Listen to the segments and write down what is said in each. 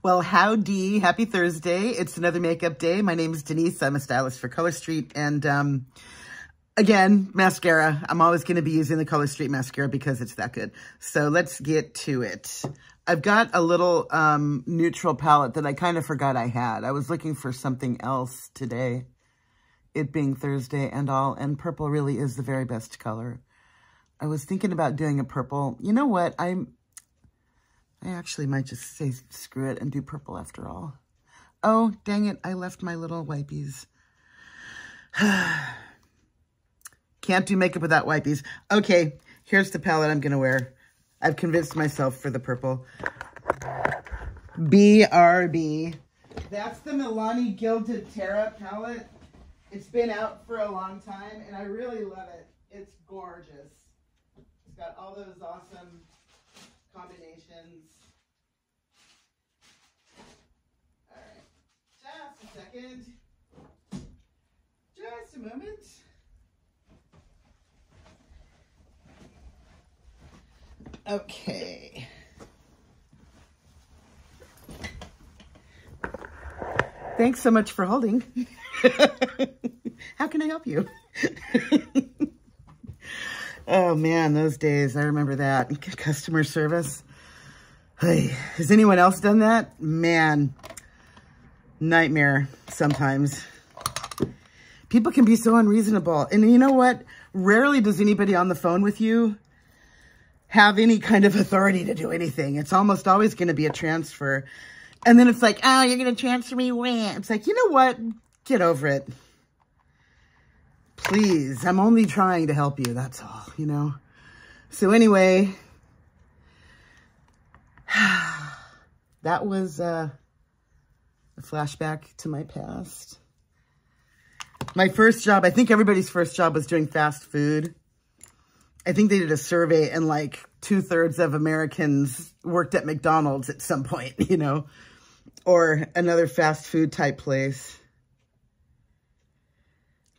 Well, howdy. Happy Thursday. It's another makeup day. My name is Denise. I'm a stylist for Color Street. And again, mascara. I'm always going to be using the Color Street mascara because it's that good. So let's get to it. I've got a little neutral palette that I kind of forgot I had. I was looking for something else today, it being Thursday and all, and purple really is the very best color. I was thinking about doing a purple. You know what? I actually might just say screw it and do purple after all. Oh, dang it. I left my little wipies. Can't do makeup without wipies. Okay, here's the palette I'm going to wear. I've convinced myself for the purple. BRB. That's the Milani Gilded Terra palette. It's been out for a long time, and I really love it. It's gorgeous. It's got all those awesome combinations. All right, just a second. Just a moment. Okay. Thanks so much for holding. How can I help you? Oh man, those days, I remember that. Customer service. Hey, has anyone else done that? Man, nightmare sometimes. People can be so unreasonable. And you know what? Rarely does anybody on the phone with you have any kind of authority to do anything. It's almost always going to be a transfer. And then it's like, oh, you're going to transfer me when? It's like, you know what? Get over it. Please, I'm only trying to help you. That's all, you know. So anyway, that was a flashback to my past. My first job, I think everybody's first job was doing fast food. I think they did a survey and like 2/3 of Americans worked at McDonald's at some point, you know, or another fast food type place.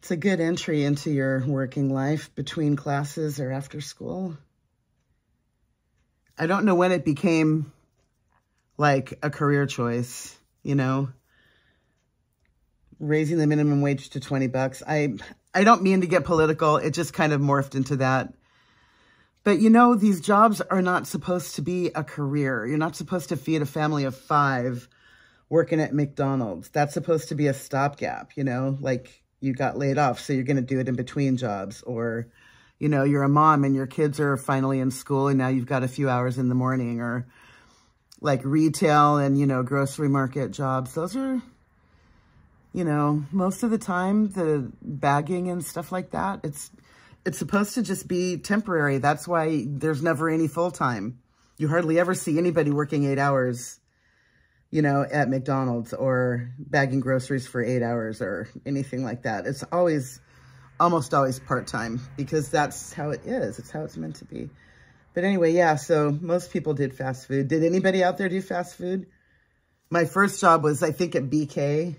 It's a good entry into your working life between classes or after school. I don't know when it became like a career choice, you know, raising the minimum wage to $20. I don't mean to get political. It just kind of morphed into that. But, you know, these jobs are not supposed to be a career. You're not supposed to feed a family of 5 working at McDonald's. That's supposed to be a stopgap, you know, like you got laid off, so you're going to do it in between jobs. Or, you know, you're a mom and your kids are finally in school and now you've got a few hours in the morning. Or like retail and, you know, grocery market jobs. Those are, you know, most of the time, the bagging and stuff like that, it's supposed to just be temporary. That's why there's never any full-time. You hardly ever see anybody working 8 hours, you know, at McDonald's or bagging groceries for 8 hours or anything like that. It's always, almost always part-time because that's how it is. It's how it's meant to be. But anyway, yeah, so most people did fast food. Did anybody out there do fast food? My first job was, I think, at BK.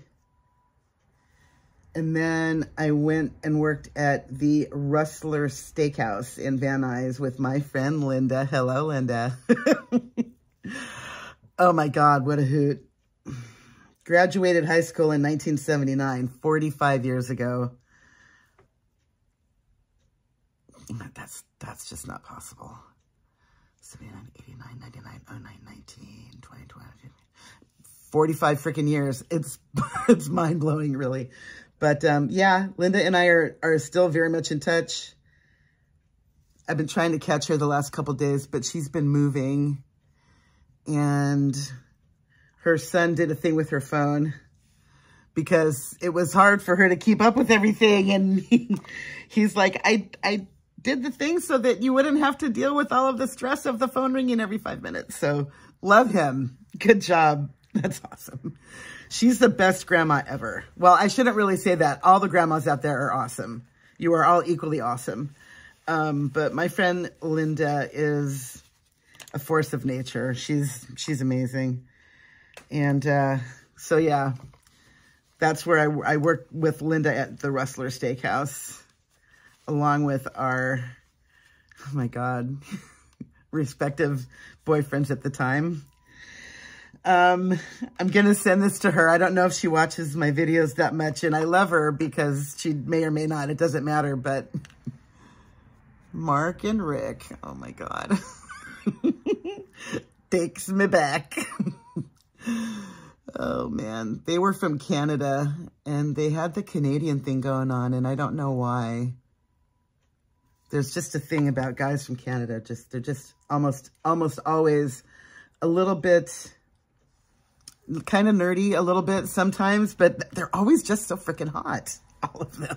And then I went and worked at the Rustler Steakhouse in Van Nuys with my friend Linda. Hello, Linda. Oh my God, what a hoot. Graduated high school in 1979, 45 years ago. That's just not possible. 79, 89, 99, 09, 19, 20, 20, 45 freaking years. It's mind-blowing, really. But yeah, Linda and I are still very much in touch. I've been trying to catch her the last couple days, but she's been moving. And her son did a thing with her phone because it was hard for her to keep up with everything. And he's like, I did the thing so that you wouldn't have to deal with all of the stress of the phone ringing every 5 minutes. So love him. Good job. That's awesome. She's the best grandma ever. Well, I shouldn't really say that. All the grandmas out there are awesome. You are all equally awesome. But my friend Linda is a force of nature. She's amazing. And so, yeah, that's where I worked with Linda at the Rustler Steakhouse, along with our, oh my God, respective boyfriends at the time. I'm going to send this to her. I don't know if she watches my videos that much, and I love her because she may or may not. It doesn't matter, but Mark and Rick, oh my God. Takes me back. Oh man, they were from Canada and they had the Canadian thing going on, and I don't know why. There's just a thing about guys from Canada. They're just almost always a little bit kind of nerdy a little bit sometimes, but they're always just so freaking hot, all of them.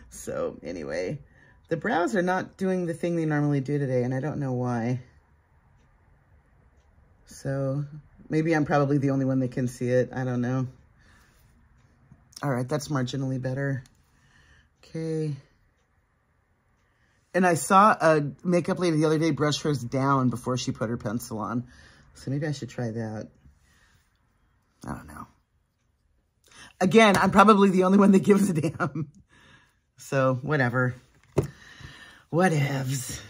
So anyway, the brows are not doing the thing they normally do today, and I don't know why. So maybe I'm probably the only one that can see it. I don't know. All right, that's marginally better. Okay. And I saw a makeup lady the other day brush hers down before she put her pencil on. So maybe I should try that. I don't know. Again, I'm probably the only one that gives a damn. So whatever. Whatevs.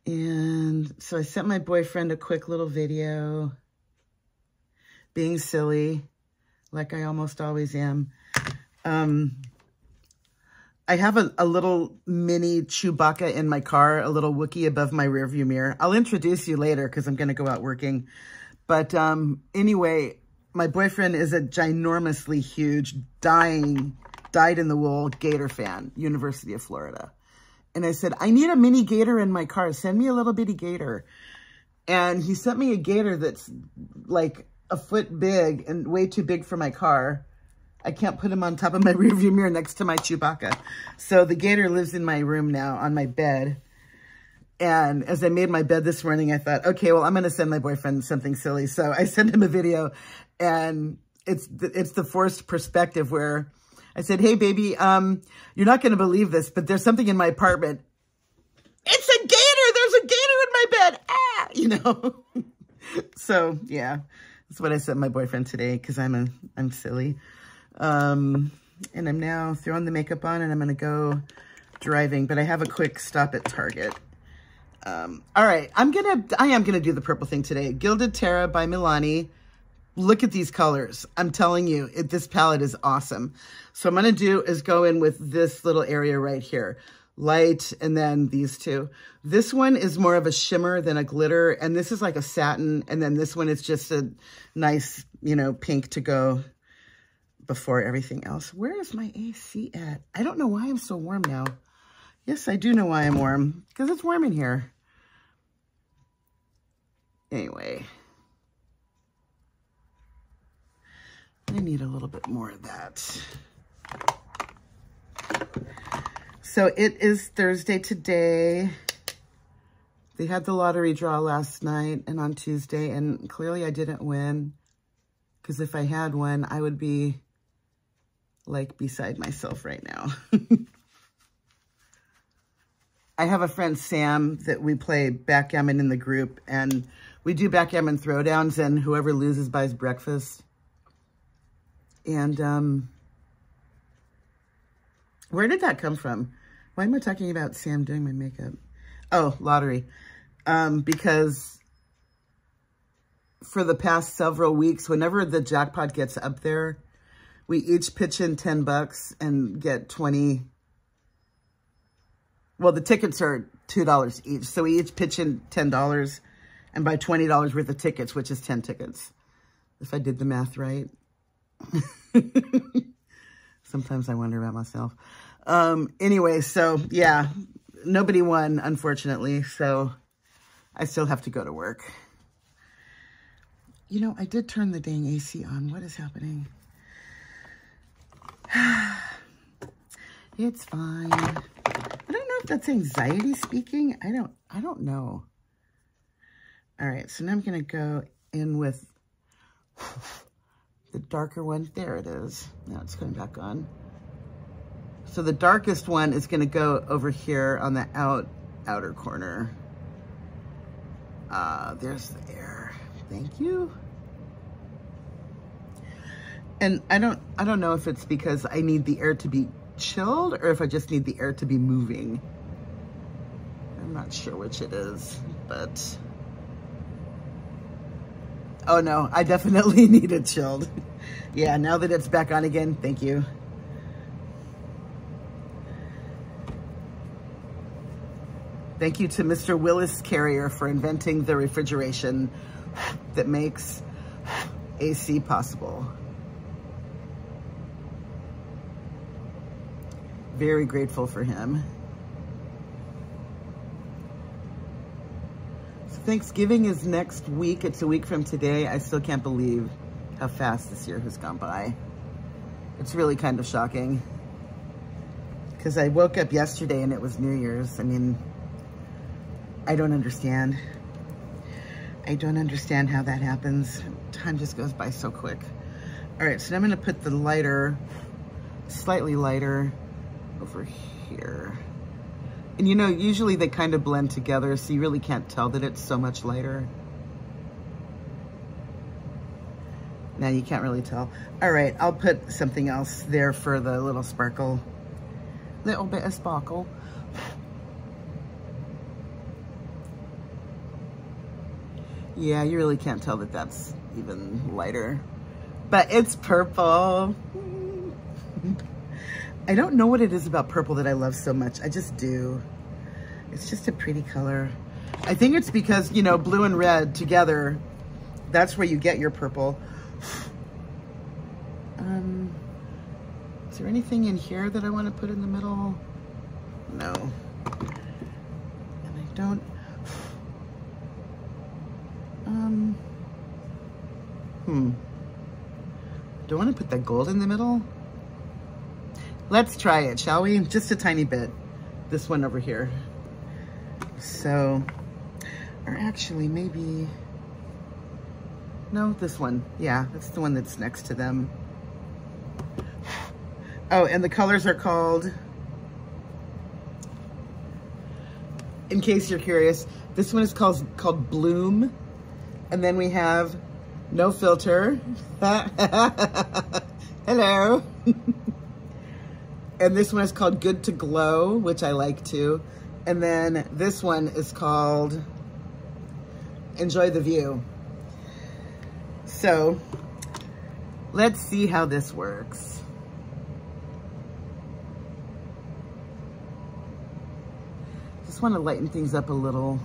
And so I sent my boyfriend a quick little video being silly, like I almost always am. I have a little mini Chewbacca in my car, a little Wookiee above my rearview mirror. I'll introduce you later because I'm going to go out working. But anyway, my boyfriend is a ginormously huge, dyed-in-the-wool Gator fan, University of Florida. And I said, I need a mini gator in my car. Send me a little bitty gator. And he sent me a gator that's like a foot big and way too big for my car. I can't put him on top of my rearview mirror next to my Chewbacca. So the gator lives in my room now on my bed. And as I made my bed this morning, I thought, okay, well, I'm going to send my boyfriend something silly. So I sent him a video, and it's the forced perspective where I said, hey, baby, you're not going to believe this, but there's something in my apartment. It's a gator. There's a gator in my bed. Ah, you know. So, yeah, that's what I sent my boyfriend today because I'm silly. And I'm now throwing the makeup on, and I'm going to go driving, but I have a quick stop at Target. All right, I am going to do the purple thing today. Gilded Terra by Milani. Look at these colors. I'm telling you, this palette is awesome. So what I'm going to do is go in with this little area right here. Light, and then these two. This one is more of a shimmer than a glitter, and this is like a satin, and then this one is just a nice, you know, pink to go before everything else. Where is my AC at? I don't know why I'm so warm now. Yes, I do know why I'm warm, because it's warm in here. Anyway. I need a little bit more of that. So it is Thursday today. They had the lottery draw last night and on Tuesday, and clearly I didn't win, because if I had won, I would be like beside myself right now. I have a friend, Sam, that we play backgammon in the group, and we do backgammon throwdowns, and whoever loses buys breakfast. And where did that come from? Why am I talking about Sam doing my makeup? Oh, lottery. Because for the past several weeks, whenever the jackpot gets up there, we each pitch in $10 and get 20. Well, the tickets are $2 each. So we each pitch in $10 and buy $20 worth of tickets, which is 10 tickets. If I did the math right. Sometimes I wonder about myself. Anyway, so yeah, nobody won, unfortunately. So I still have to go to work. You know, I did turn the dang AC on. What is happening? It's fine. I don't know if that's anxiety speaking. I don't know. All right, so now I'm gonna go in with the darker one. There it is. Now it's coming back on. So the darkest one is gonna go over here on the outer corner. There's the air. Thank you. And I don't know if it's because I need the air to be chilled or if I just need the air to be moving. I'm not not sure which it is, but... Oh no, I definitely need it chilled. Yeah, now that it's back on again, thank you. Thank you to Mr. Willis Carrier for inventing the refrigeration that makes AC possible. Very grateful for him. So Thanksgiving is next week. It's a week from today. I still can't believe how fast this year has gone by. It's really kind of shocking. Because I woke up yesterday and it was New Year's. I mean, I don't understand. I don't understand how that happens. Time just goes by so quick. All right, so I'm gonna put the lighter, slightly lighter, over here. And you know, usually they kind of blend together, so you really can't tell that it's so much lighter. Now you can't really tell. All right, I'll put something else there for the little sparkle. Little bit of sparkle. Yeah, you really can't tell that that's even lighter. But it's purple. I don't know what it is about purple that I love so much. I just do. It's just a pretty color. I think it's because, you know, blue and red together, that's where you get your purple. Is there anything in here that I want to put in the middle? No. And I don't. Do I want to put that gold in the middle? Let's try it, shall we? Just a tiny bit. This one over here. So, or actually maybe, no, this one. Yeah, that's the one that's next to them. Oh, and the colors are called, in case you're curious, this one is called Bloom. And then we have No Filter. Hello. And this one is called Good to Glow, which I like too. And then this one is called Enjoy the View. So let's see how this works. Just want to lighten things up a little.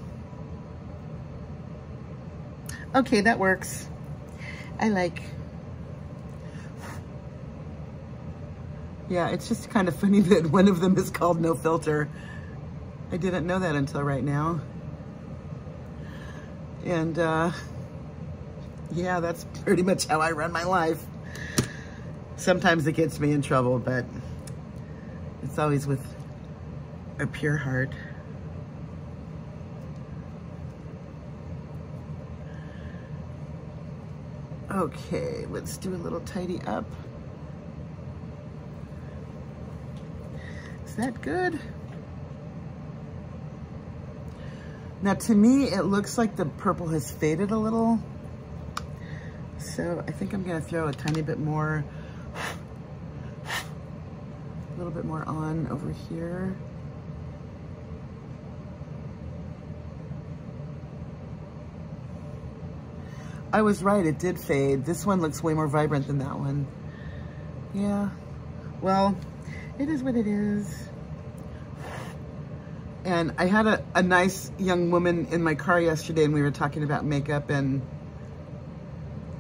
Okay, that works. I like. Yeah, it's just kind of funny that one of them is called No Filter. I didn't know that until right now. And yeah, that's pretty much how I run my life. Sometimes it gets me in trouble, but it's always with a pure heart. Okay, let's do a little tidy up. Is that good? Now to me, it looks like the purple has faded a little. So I think I'm gonna throw a tiny bit more, a little bit more on over here. I was right, it did fade. This one looks way more vibrant than that one. Yeah, well, it is what it is. And I had a nice young woman in my car yesterday and we were talking about makeup, and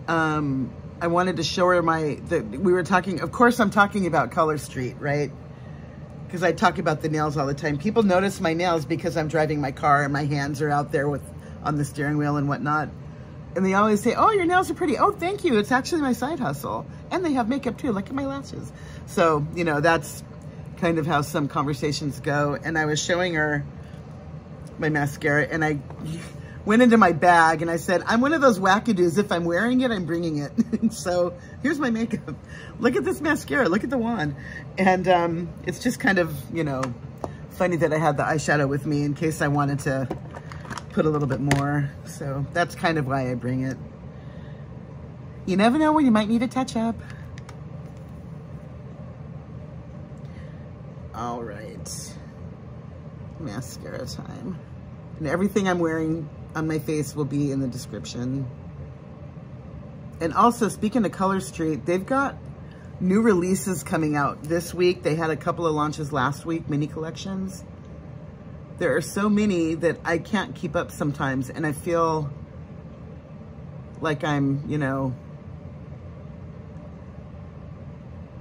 I wanted to show her we were talking, of course I'm talking about Color Street, right? Because I talk about the nails all the time. People notice my nails because I'm driving my car and my hands are out there on the steering wheel and whatnot. And they always say, oh, your nails are pretty. Oh, thank you. It's actually my side hustle. And they have makeup too. Look at my lashes. So, you know, that's kind of how some conversations go. And I was showing her my mascara and I went into my bag and I said, I'm one of those wackadoos. If I'm wearing it, I'm bringing it. So here's my makeup. Look at this mascara. Look at the wand. And it's just kind of, you know, funny that I had the eyeshadow with me in case I wanted to put a little bit more. So that's kind of why I bring it. You never know when you might need a touch up. All right, mascara time. And everything I'm wearing on my face will be in the description. And also, speaking of Color Street, they've got new releases coming out this week. They had a couple of launches last week, mini collections. There are so many that I can't keep up sometimes, and I feel like I'm, you know,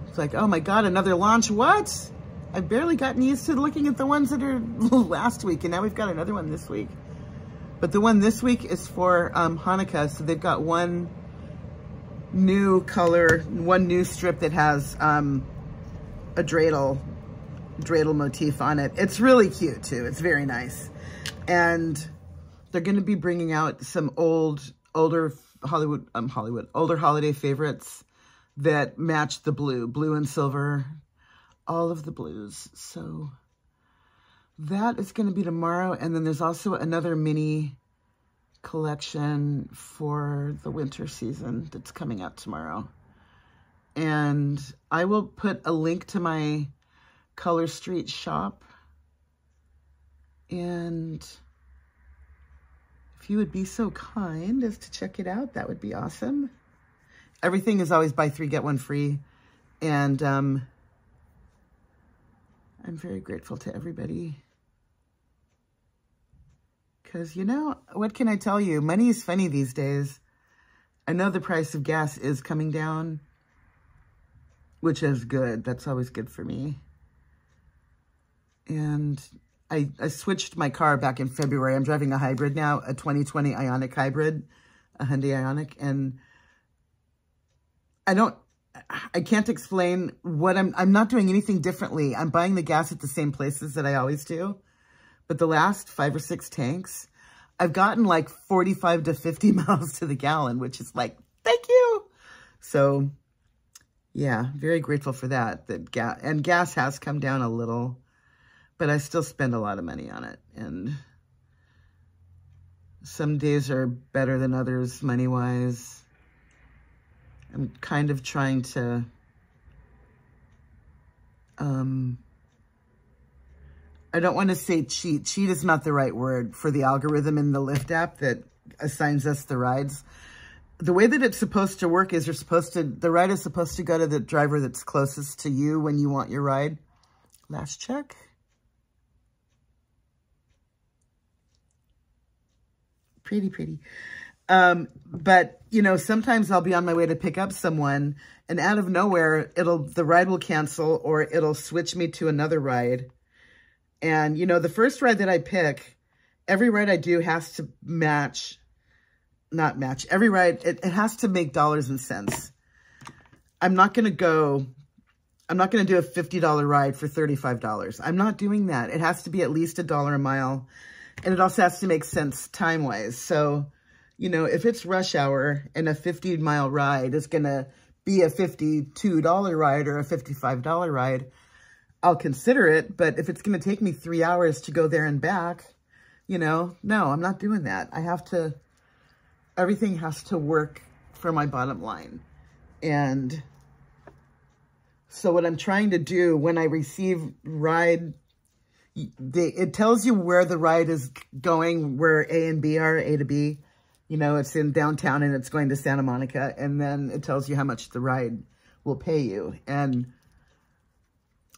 it's like, oh my God, another launch, what? I've barely gotten used to looking at the ones that are last week, and now we've got another one this week. But the one this week is for Hanukkah, so they've got one new color, one new strip that has a dreidel motif on it. It's really cute too. It's very nice. And they're going to be bringing out some older holiday favorites that match the blue and silver, all of the blues. So that is going to be tomorrow. And then there's also another mini collection for the winter season that's coming out tomorrow. And I will put a link to my Color Street shop. And if you would be so kind as to check it out, that would be awesome. Everything is always buy 3, get 1 free. And I'm very grateful to everybody. Because, you know, what can I tell you? Money is funny these days. I know the price of gas is coming down, which is good. That's always good for me. And I switched my car back in February. I'm driving a hybrid now, a 2020 Ioniq hybrid, a Hyundai Ioniq. And I can't explain what I'm not doing anything differently. I'm buying the gas at the same places that I always do. But the last 5 or 6 tanks, I've gotten like 45 to 50 miles to the gallon, which is like, thank you. So yeah, very grateful for that. Gas has come down a little, but I still spend a lot of money on it. And some days are better than others money-wise. I'm kind of trying to, I don't want to say cheat. Cheat is not the right word for the algorithm in the Lyft app that assigns us the rides. The way that it's supposed to work is the ride is supposed to go to the driver that's closest to you when you want your ride. Last check. Pretty. But, you know, sometimes I'll be on my way to pick up someone and out of nowhere, the ride will cancel or it'll switch me to another ride. And, you know, the first ride that I pick, every ride I do has to every ride, it has to make dollars and cents. I'm not going to do a $50 ride for $35. I'm not doing that. It has to be at least $1 a mile. And it also has to make sense time-wise. So, you know, if it's rush hour and a 50-mile ride is going to be a $52 ride or a $55 ride, I'll consider it. But if it's going to take me 3 hours to go there and back, you know, no, I'm not doing that. Everything has to work for my bottom line. And so what I'm trying to do when I receive ride, it tells you where the ride is going, where A and B are, A to B. You know, it's in downtown and it's going to Santa Monica. And then it tells you how much the ride will pay you. And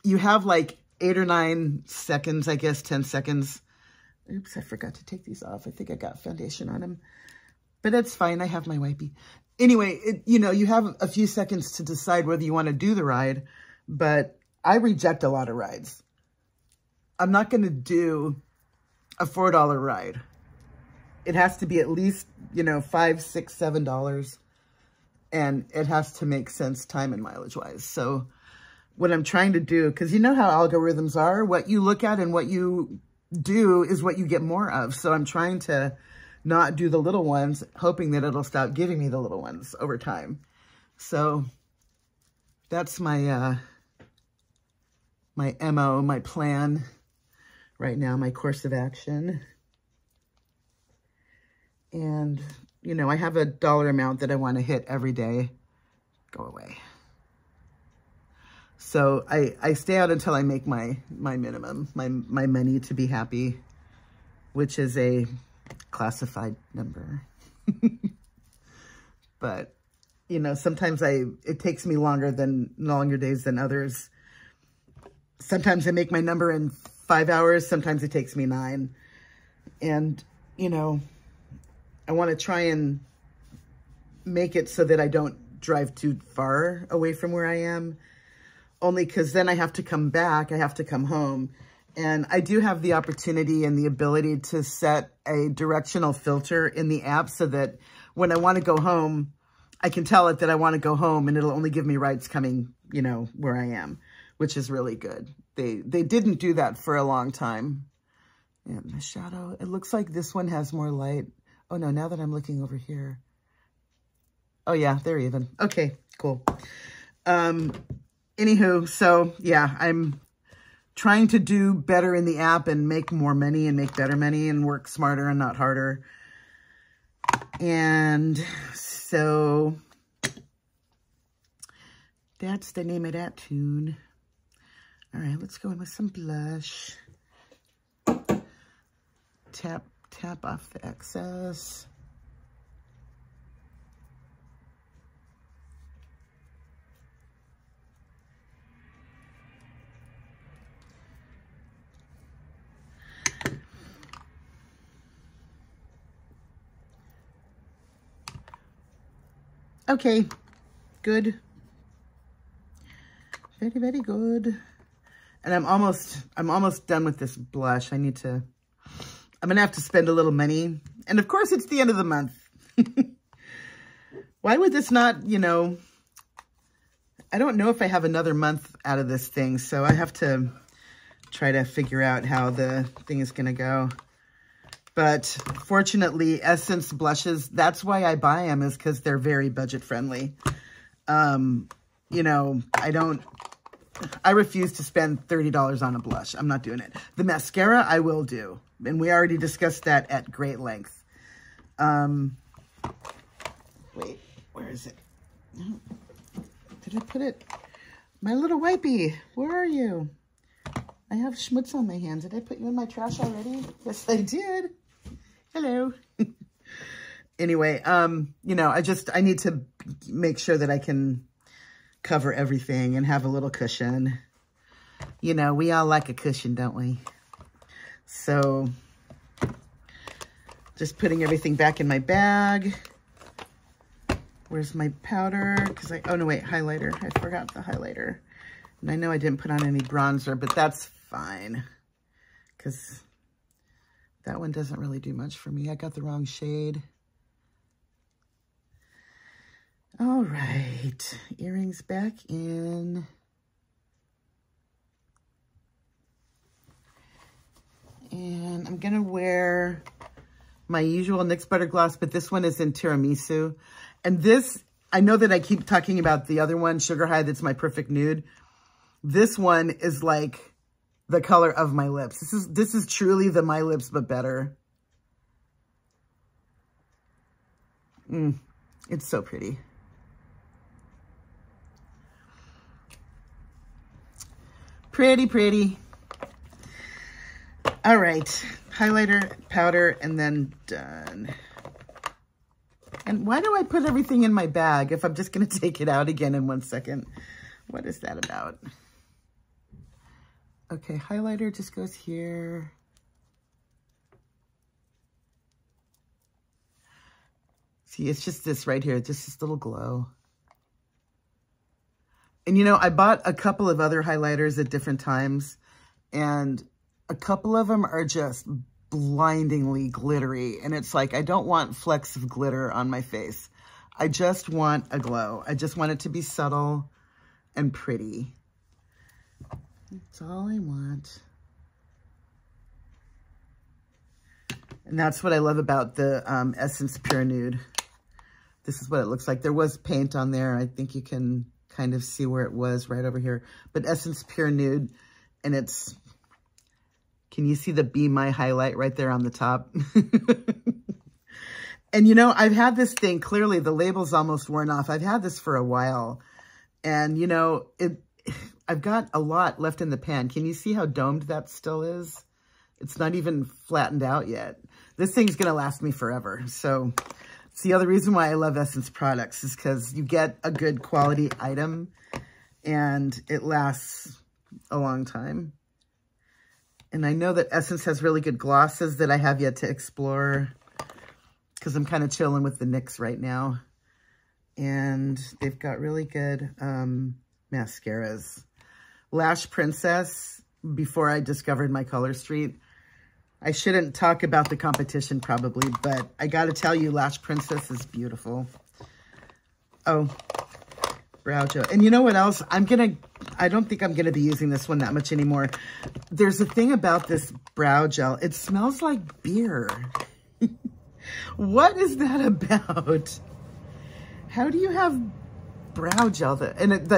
you have like 8 or 9 seconds, I guess, 10 seconds. Oops, I forgot to take these off. I think I got foundation on them. But that's fine. I have my wipey. Anyway, you know, you have a few seconds to decide whether you want to do the ride. But I reject a lot of rides. I'm not going to do a $4 ride. It has to be at least, you know, $5, $6, $7. And it has to make sense time and mileage wise. So what I'm trying to do, because you know how algorithms are, what you look at and what you do is what you get more of. So I'm trying to not do the little ones, hoping that it'll stop giving me the little ones over time. So that's my, my MO, my plan right now, my course of action. And, you know, I have a dollar amount that I want to hit every day. Go away. So I stay out until I make my minimum, my money to be happy. which is a classified number. But, you know, sometimes it takes me longer days than others. Sometimes I make my number in 5 hours. Sometimes it takes me 9. And, you know, I want to try and make it so that I don't drive too far away from where I am. Only because then I have to come back. I have to come home. And I do have the opportunity and the ability to set a directional filter in the app so that when I want to go home, I can tell it that I want to go home and it'll only give me rides coming, you know, where I am, which is really good. They didn't do that for a long time. And the shadow, it looks like this one has more light. Oh no, now that I'm looking over here. Oh yeah, they're even. Okay, cool. Anywho, so yeah, I'm trying to do better in the app and make more money and make better money and work smarter and not harder. And so that's the name of that tune. All right, let's go in with some blush. Tap off the excess. Okay, good. Very, very good. And I'm almost done with this blush. I'm gonna have to spend a little money. And of course it's the end of the month. Why would this not, you know, I don't know if I have another month out of this thing, so I have to try to figure out how the thing is gonna go. But fortunately, Essence blushes, that's why I buy them, is because they're very budget friendly. You know, I refuse to spend $30 on a blush. I'm not doing it. The mascara, I will do. And we already discussed that at great length. Wait, where is it? Did I put it? My little wipey, where are you? I have schmutz on my hands. Did I put you in my trash already? Yes, I did. Hello. Anyway, you know, I need to make sure that I can cover everything and have a little cushion. You know, we all like a cushion, don't we? So, just putting everything back in my bag. Where's my powder? Oh no, wait, highlighter. I forgot the highlighter. And I know I didn't put on any bronzer, but that's fine. Because that one doesn't really do much for me. I got the wrong shade. All right, earrings back in. And I'm gonna wear my usual NYX Butter Gloss, but this one is in Tiramisu. And this, I know that I keep talking about the other one, Sugar High, that's my perfect nude. This one is like the color of my lips. This is truly the My Lips, but better. It's so pretty. Pretty, pretty. All right, highlighter, powder, and then done. And why do I put everything in my bag if I'm just gonna take it out again in 1 second? What is that about? Okay, highlighter just goes here. See, it's just this right here, just this little glow. And you know, I bought a couple of other highlighters at different times, and a couple of them are just blindingly glittery. And it's like, I don't want flecks of glitter on my face. I just want a glow. I just want it to be subtle and pretty. That's all I want. And that's what I love about the Essence Pure Nude. This is what it looks like. There was paint on there. I think you can kind of see where it was right over here. But Essence Pure Nude, and it's, can you see the Be My highlight right there on the top? And you know, I've had this thing, clearly the label's almost worn off. I've had this for a while. And you know, I've got a lot left in the pan. Can you see how domed that still is? It's not even flattened out yet. This thing's going to last me forever. So it's the other reason why I love Essence products is because you get a good quality item and it lasts a long time. And I know that Essence has really good glosses that I have yet to explore because I'm kind of chilling with the NYX right now. And they've got really good mascaras. Lash Princess, before I discovered my color street. I shouldn't talk about the competition probably, but I got to tell you, Lash Princess is beautiful. Oh, brow gel. And you know what else? I don't think I'm going to be using this one that much anymore. There's a thing about this brow gel. It smells like beer. What is that about? How do you have brow gel?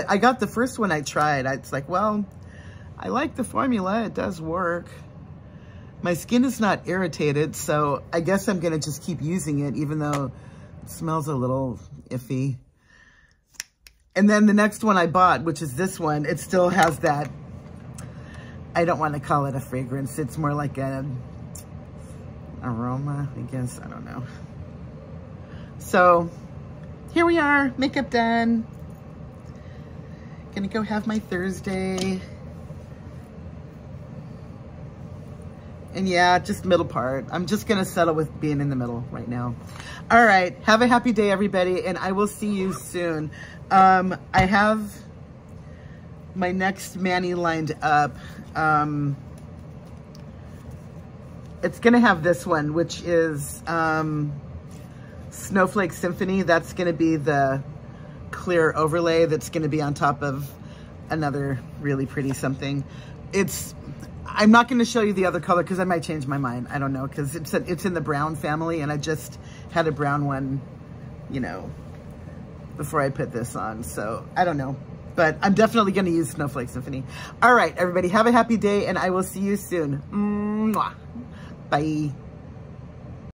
I got the first one I tried. It's like, well, I like the formula. It does work. My skin is not irritated, so I guess I'm going to just keep using it, even though it smells a little iffy. And then the next one I bought, which is this one, it still has that, I don't want to call it a fragrance. It's more like an aroma, I guess. I don't know. So here we are, makeup done. Gonna go have my Thursday. And yeah, just middle part. I'm just gonna settle with being in the middle right now. All right, have a happy day, everybody, and I will see you soon. I have my next mani lined up. It's gonna have this one, which is Snowflake Symphony. That's gonna be the clear overlay that's gonna be on top of another really pretty something. I'm not going to show you the other color because I might change my mind. I don't know, because it's in the brown family, and I just had a brown one, you know, before I put this on. So I don't know, but I'm definitely going to use Snowflake Symphony. All right, everybody, have a happy day, and I will see you soon. Mwah. Bye.